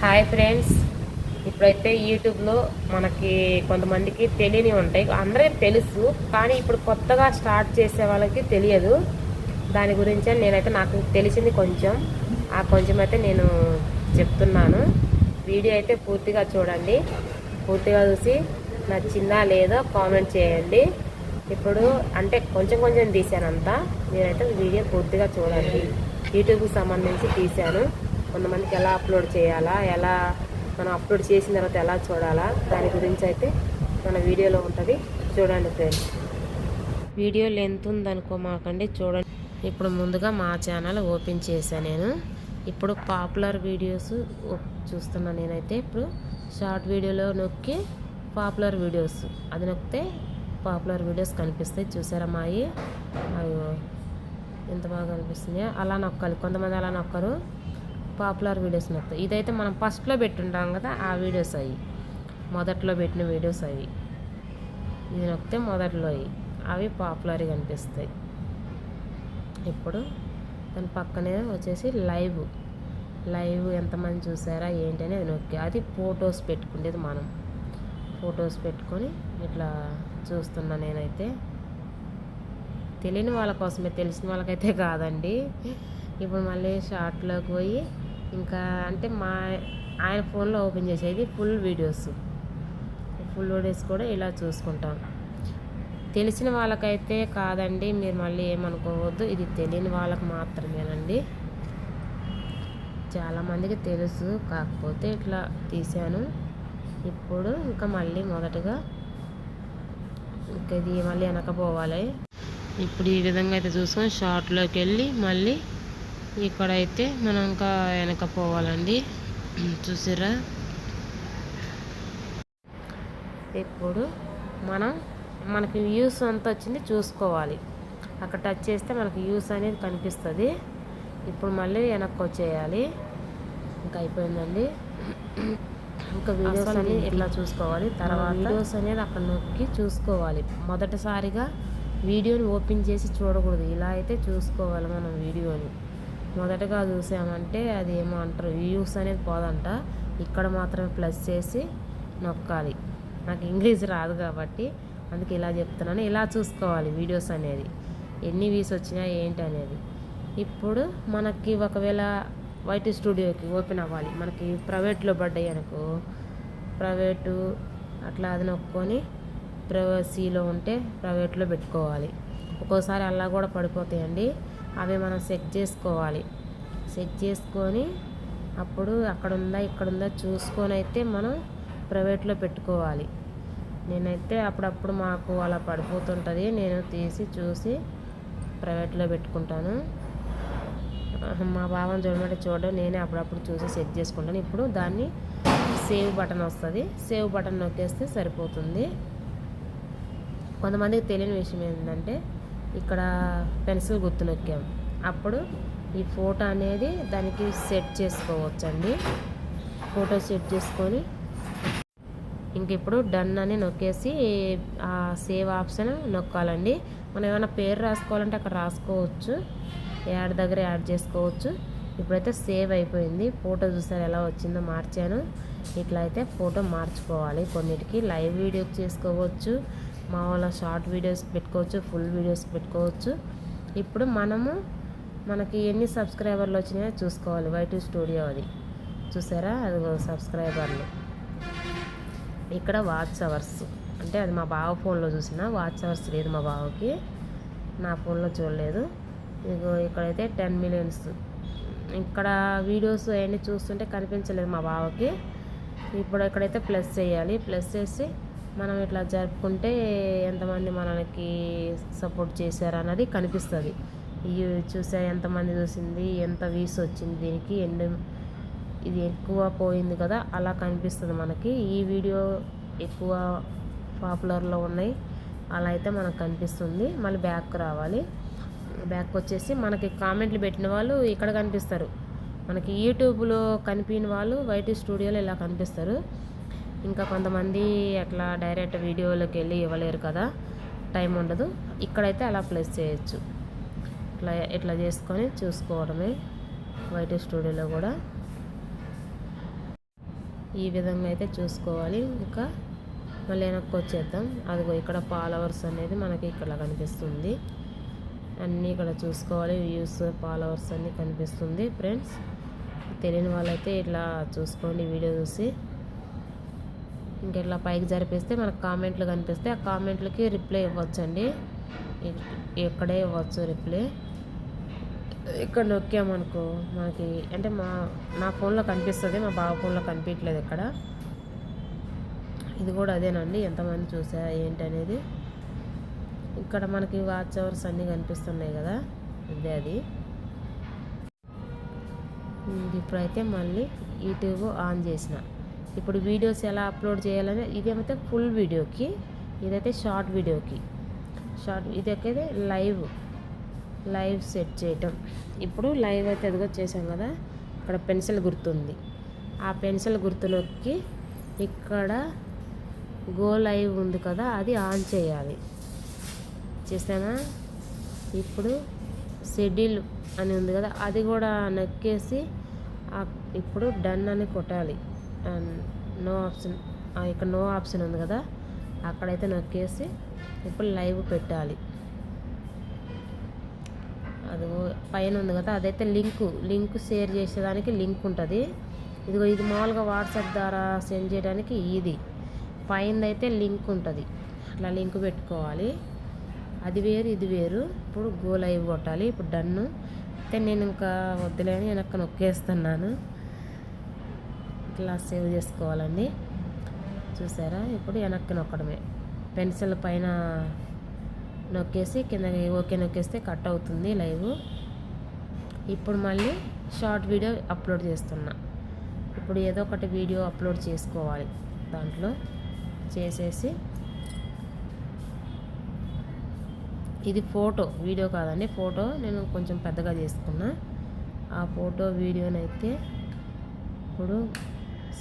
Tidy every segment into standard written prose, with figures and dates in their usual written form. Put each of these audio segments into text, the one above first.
Hi friends. ఇప్పుడైతే యూట్యూబ్లో మనకి కొంతమందికి తెలియని ఉంటాయి, అందరికీ తెలుసు, కానీ ఇప్పుడు కొత్తగా స్టార్ట్ చేసే వాళ్ళకి తెలియదు. దాని గురించి నేనైతే నాకు తెలిసింది కొంచెం, ఆ కొంచెం అయితే నేను చెప్తున్నాను. వీడియో అయితే పూర్తిగా చూడండి. పూర్తిగా చూసి నచ్చిందా లేదో కామెంట్ చేయండి. ఇప్పుడు అంటే కొంచెం కొంచెం తీసానంతా, మీరైతే వీడియో పూర్తిగా చూడండి. యూట్యూబ్కి సంబంధించి తీశాను. కొంతమందికి ఎలా అప్లోడ్ చేయాలా, ఎలా మనం అప్లోడ్ చేసిన తర్వాత ఎలా చూడాలా, దాని గురించి అయితే మన వీడియోలో ఉంటుంది. చూడండి ఫ్రెండ్స్. వీడియో లెంత్ ఉందనుకోమాకండి, చూడండి. ఇప్పుడు ముందుగా మా ఛానల్ ఓపెన్ చేశాను నేను. ఇప్పుడు పాపులర్ వీడియోస్ చూస్తున్నా నేనైతే. ఇప్పుడు షార్ట్ వీడియోలో నొక్కి పాపులర్ వీడియోస్ అది నొక్కితే పాపులర్ వీడియోస్ కనిపిస్తాయి. చూసారా మాయి ఎంత బాగా కనిపిస్తున్నాయో. అలా నొక్కాలి, కొంతమంది అలా నొక్కరు, పాపులర్ వీడియోస్ నొక్కుతాయి. ఇదైతే మనం ఫస్ట్లో పెట్టుంటాం కదా, ఆ వీడియోస్ అవి మొదట్లో పెట్టిన వీడియోస్ అవి. ఇది నొక్కితే మొదట్లో అవి పాపులర్గా కనిపిస్తాయి. ఇప్పుడు దాని పక్కనే వచ్చేసి లైవ్ ఎంతమంది చూసారా ఏంటి అనేది నొక్కి, అది ఫొటోస్ పెట్టుకునేది. మనం ఫొటోస్ పెట్టుకొని ఇట్లా చూస్తున్నా నేనైతే. తెలియని వాళ్ళ కోసమే, తెలిసిన వాళ్ళకైతే కాదండి. ఇప్పుడు మళ్ళీ షార్ట్లోకి పోయి ఇంకా అంటే ఆయన ఫోన్లో ఓపెన్ చేసేది ఫుల్ వీడియోస్ కూడా ఇలా చూసుకుంటాం. తెలిసిన వాళ్ళకైతే కాదండి, మీరు మళ్ళీ ఏమనుకోవద్దు, ఇది తెలియని వాళ్ళకి మాత్రమేనండి. చాలామందికి తెలుసు, కాకపోతే ఇట్లా తీశాను. ఇప్పుడు ఇంకా మళ్ళీ మొదటగా ఇంకా ఇది మళ్ళీ వెనకపోవాలి. ఇప్పుడు ఈ విధంగా అయితే చూసుకొని షార్ట్లోకి వెళ్ళి మళ్ళీ ఇక్కడైతే మనం ఇంకా వెనకపోవాలండి. చూసారా? ఇప్పుడు మనకి వ్యూస్ అంతా వచ్చింది చూసుకోవాలి. అక్కడ టచ్ చేస్తే మనకి వ్యూస్ అనేది కనిపిస్తుంది. ఇప్పుడు మళ్ళీ వెనక్కి వచ్చేయాలి. ఇంకా అయిపోయిందండి. ఇంకా వీడియోస్ అనేది ఇట్లా చూసుకోవాలి. తర్వాత వీడియోస్ అనేది అక్కడ నొక్కి చూసుకోవాలి. మొదటిసారిగా వీడియోని ఓపెన్ చేసి చూడకూడదు, ఇలా అయితే చూసుకోవాలి మనం వీడియోని. మొదటగా చూసామంటే అది ఏమో అంటారు, వ్యూస్ అనేది పోదంట. ఇక్కడ మాత్రమే ప్లస్ చేసి నొక్కాలి. నాకు ఇంగ్లీష్ రాదు కాబట్టి అందుకే ఇలా చెప్తున్నాను. ఇలా చూసుకోవాలి వీడియోస్ అనేది, ఎన్ని వ్యూస్ వచ్చినాయి ఏంటి అనేది. ఇప్పుడు మనకి ఒకవేళ వైటీ స్టూడియోకి ఓపెన్ అవ్వాలి, మనకి ప్రైవేట్లో పడ్డాయి అనుకో, ప్రైవేటు అట్లా అది నొక్కొని ప్రైవసీలో ఉంటే ప్రైవేట్లో పెట్టుకోవాలి. ఒక్కోసారి అలా కూడా పడిపోతాయండి, అవి మనం చెక్ చేసుకోవాలి. చెక్ చేసుకొని అప్పుడు అక్కడ ఉందా ఇక్కడ ఉందా చూసుకొని అయితే మనం ప్రైవేట్లో పెట్టుకోవాలి. నేనైతే అప్పుడప్పుడు మాకు అలా పడిపోతుంటుంది, నేను తీసి చూసి ప్రైవేట్లో పెట్టుకుంటాను. మా బావని చూడడం నేనే అప్పుడప్పుడు చూసి చెక్ చేసుకుంటాను. ఇప్పుడు దాన్ని సేవ్ బటన్ వస్తుంది, సేవ్ బటన్ నొక్కేస్తే సరిపోతుంది. కొంతమందికి తెలియని విషయం ఏంటంటే, ఇక్కడ పెన్సిల్ గుర్తు నొక్కాం, అప్పుడు ఈ ఫోటో అనేది దానికి సెట్ చేసుకోవచ్చండి. ఫోటో సెట్ చేసుకొని ఇంక ఇప్పుడు డన్ అని నొక్కేసి ఆ సేవ్ ఆప్షన్ నొక్కాలండి. మనం ఏమైనా పేరు రాసుకోవాలంటే అక్కడ రాసుకోవచ్చు, యాడ్ దగ్గర యాడ్ చేసుకోవచ్చు. ఇప్పుడైతే సేవ్ అయిపోయింది. ఫోటో చూసారు ఎలా వచ్చిందో, మార్చాను. ఇట్లా అయితే ఫోటో మార్చుకోవాలి. కొన్నిటికి లైవ్ వీడియోకి చేసుకోవచ్చు, మామూలు షార్ట్ వీడియోస్ పెట్టుకోవచ్చు, ఫుల్ వీడియోస్ పెట్టుకోవచ్చు. ఇప్పుడు మనకి ఎన్ని సబ్స్క్రైబర్లు వచ్చినాయో చూసుకోవాలి. వైటీ స్టూడియో అది చూసారా, అది సబ్స్క్రైబర్లు. ఇక్కడ వాచ్ అవర్స్ అంటే అది మా బావ ఫోన్లో చూసిన, వాచ్ అవర్స్ లేదు మా బావకి, నా ఫోన్లో చూడలేదు. ఇదిగో ఇక్కడైతే 10 million. ఇక్కడ వీడియోస్ అవన్నీ చూస్తుంటే కనిపించలేదు మా బావకి. ఇప్పుడు ఇక్కడైతే ప్లస్ చేయాలి. ప్లస్ చేసి మనం ఇట్లా జరుపుకుంటే ఎంతమంది మనకి సపోర్ట్ చేశారు అన్నది కనిపిస్తుంది. చూసా ఎంతమంది చూసింది, ఎంత వ్యూస్ వచ్చింది దీనికి, ఇది ఎక్కువ పోయింది కదా, అలా కనిపిస్తుంది మనకి. ఈ వీడియో ఎక్కువ పాపులర్లో ఉన్నాయి అలా అయితే మనకు కనిపిస్తుంది. మళ్ళీ బ్యాక్ రావాలి. బ్యాక్ వచ్చేసి మనకి కామెంట్లు పెట్టిన వాళ్ళు ఇక్కడ కనిపిస్తారు. మనకి యూట్యూబ్లో కనిపించిన వాళ్ళు వైటీ స్టూడియోలో ఇలా కనిపిస్తారు. ఇంకా కొంతమంది అట్లా డైరెక్ట్ వీడియోలోకి వెళ్ళి ఇవ్వలేరు కదా, టైం ఉండదు, ఇక్కడైతే అలా ప్లేస్ చేయొచ్చు. ఇట్లా చేసుకొని చూసుకోవడమే వైటీ స్టూడియోలో కూడా. ఈ విధంగా అయితే చూసుకోవాలి. ఇంకా మళ్ళీ వెనక్కి వచ్చేద్దాం. అదిగో ఇక్కడ ఫాలోవర్స్ అనేది మనకి ఇక్కడ కనిపిస్తుంది. అన్నీ ఇక్కడ చూసుకోవాలి. వ్యూస్, ఫాలోవర్స్ అన్నీ కనిపిస్తుంది ఫ్రెండ్స్. తెలియని వాళ్ళైతే ఇట్లా చూసుకోండి వీడియో చూసి. ఇంకెట్లా పైకి జరిపిస్తే మనకు కామెంట్లు కనిపిస్తే ఆ కామెంట్లకి రిప్లై ఇవ్వచ్చండి. ఇక్కడే ఇవ్వచ్చు రిప్లై. ఇక్కడ నొక్కామనుకో మనకి అంటే నా ఫోన్లో కనిపిస్తుంది, మా బావ ఫోన్లో కనిపించలేదు ఇక్కడ. ఇది కూడా అదేనండి, ఎంతమంది చూసా ఏంటి అనేది. ఇక్కడ మనకి వాచ్ అవర్స్ అన్నీ కనిపిస్తున్నాయి కదా, ఇదే అది. ఇప్పుడైతే మళ్ళీ యూట్యూబ్ ఆన్ చేసిన. ఇప్పుడు వీడియోస్ ఎలా అప్లోడ్ చేయాలని, ఇదేమైతే ఫుల్ వీడియోకి, ఇదైతే షార్ట్ వీడియోకి. ఇదైతే లైవ్ సెట్ చేయటం. ఇప్పుడు లైవ్ అయితే ఎదుగో చేసాం కదా, ఇక్కడ పెన్సిల్ గుర్తుంది. ఆ పెన్సిల్ గుర్తు నొక్కి ఇక్కడ గో లైవ్ ఉంది కదా, అది ఆన్ చేయాలి. చేసామా? ఇప్పుడు షెడ్యూల్ అని ఉంది కదా, అది కూడా నొక్కేసి ఇప్పుడు డన్ అని కొట్టాలి. నో ఆప్షన్, ఇక్కడ నో ఆప్షన్ ఉంది కదా, అక్కడైతే నొక్కేసి ఇప్పుడు లైవ్ పెట్టాలి. అది పైన ఉంది కదా, అదైతే లింక్ షేర్ చేసేదానికి లింక్ ఉంటుంది. ఇదిగో ఇది మామూలుగా వాట్సాప్ ద్వారా సెండ్ చేయడానికి. ఇది పైన అయితే లింక్ ఉంటుంది, అట్లా లింక్ పెట్టుకోవాలి. అది వేరు ఇది వేరు. ఇప్పుడు గో లైవ్ కొట్టాలి. ఇప్పుడు డన్ను అయితే నేను ఇంకా వద్దులేని వెనక్కి నొక్కేస్తున్నాను. ఇట్లా సేవ్ చేసుకోవాలండి. చూసారా? ఇప్పుడు వెనక్కి నొక్కడమే. పెన్సిల్ పైన నొక్కేసి కింద ఓకే నొక్కేస్తే కట్ అవుతుంది లైవ్. ఇప్పుడు మళ్ళీ షార్ట్ వీడియో అప్లోడ్ చేస్తున్నా. ఇప్పుడు ఏదో ఒకటి వీడియో అప్లోడ్ చేసుకోవాలి. దాంట్లో చేసేసి, ఇది ఫోటో వీడియో కాదండి, ఫోటో నేను కొంచెం పెద్దగా చేసుకున్నా. ఆ ఫోటో వీడియోనైతే ఇప్పుడు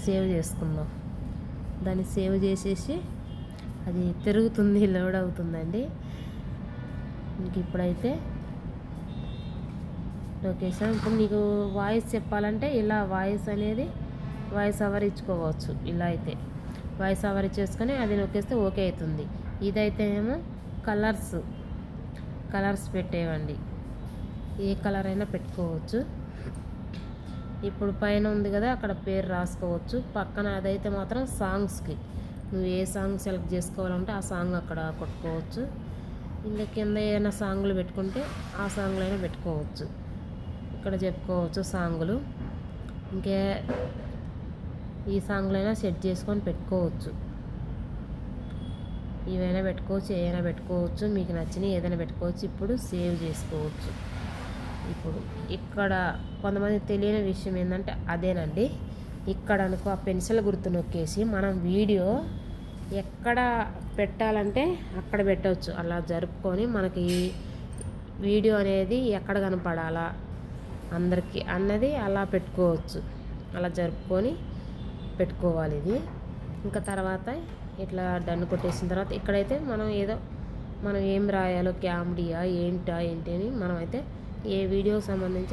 సేవ్ చేసుకుందాం. దాన్ని సేవ్ చేసేసి అది తిరుగుతుంది, లోడ్ అవుతుందండి. ఇంక ఇప్పుడైతే లొకేషన్. ఇప్పుడు నీకు వాయిస్ చెప్పాలంటే ఇలా వాయిస్ ఓవర్ ఇచ్చుకోవచ్చు. ఇలా అయితే వాయిస్ ఓవర్ ఇచ్చేసుకొని అది నొక్కేస్తే ఓకే అవుతుంది. ఇదైతే ఏమో కలర్స్ పెట్టేవండి, ఏ కలర్ అయినా పెట్టుకోవచ్చు. ఇప్పుడు పైన ఉంది కదా, అక్కడ పేరు రాసుకోవచ్చు. పక్కన అదైతే మాత్రం సాంగ్స్కి నువ్వు ఏ సాంగ్ సెలెక్ట్ చేసుకోవాలంటే ఆ సాంగ్ అక్కడ కొట్టుకోవచ్చు. ఇంకా కింద ఏదైనా సాంగులు పెట్టుకుంటే ఆ సాంగ్లు అయినా పెట్టుకోవచ్చు. ఇక్కడ చెప్పుకోవచ్చు సాంగులు. ఇంకే ఈ సాంగ్లైనా సెట్ చేసుకొని పెట్టుకోవచ్చు. ఇవైనా పెట్టుకోవచ్చు, ఏదైనా పెట్టుకోవచ్చు, మీకు నచ్చినవి ఏదైనా పెట్టుకోవచ్చు. ఇప్పుడు సేవ్ చేసుకోవచ్చు. ఇప్పుడు ఇక్కడ కొంతమంది తెలియని విషయం ఏంటంటే అదేనండి, ఇక్కడ అనుకో ఆ పెన్సిల్ గుర్తు నొక్కేసి మనం వీడియో ఎక్కడ పెట్టాలంటే అక్కడ పెట్టవచ్చు. అలా జరుపుకొని మనకి వీడియో అనేది ఎక్కడ కనపడాలా అందరికీ అన్నది అలా పెట్టుకోవచ్చు. అలా జరుపుకొని పెట్టుకోవాలి ఇది. ఇంకా తర్వాత ఇట్లా డన్ కొట్టేసిన తర్వాత ఇక్కడైతే మనం ఏం రాయాలో, కామెడీయా ఏంటి అని మనం అయితే ఏ వీడియోకి సంబంధించి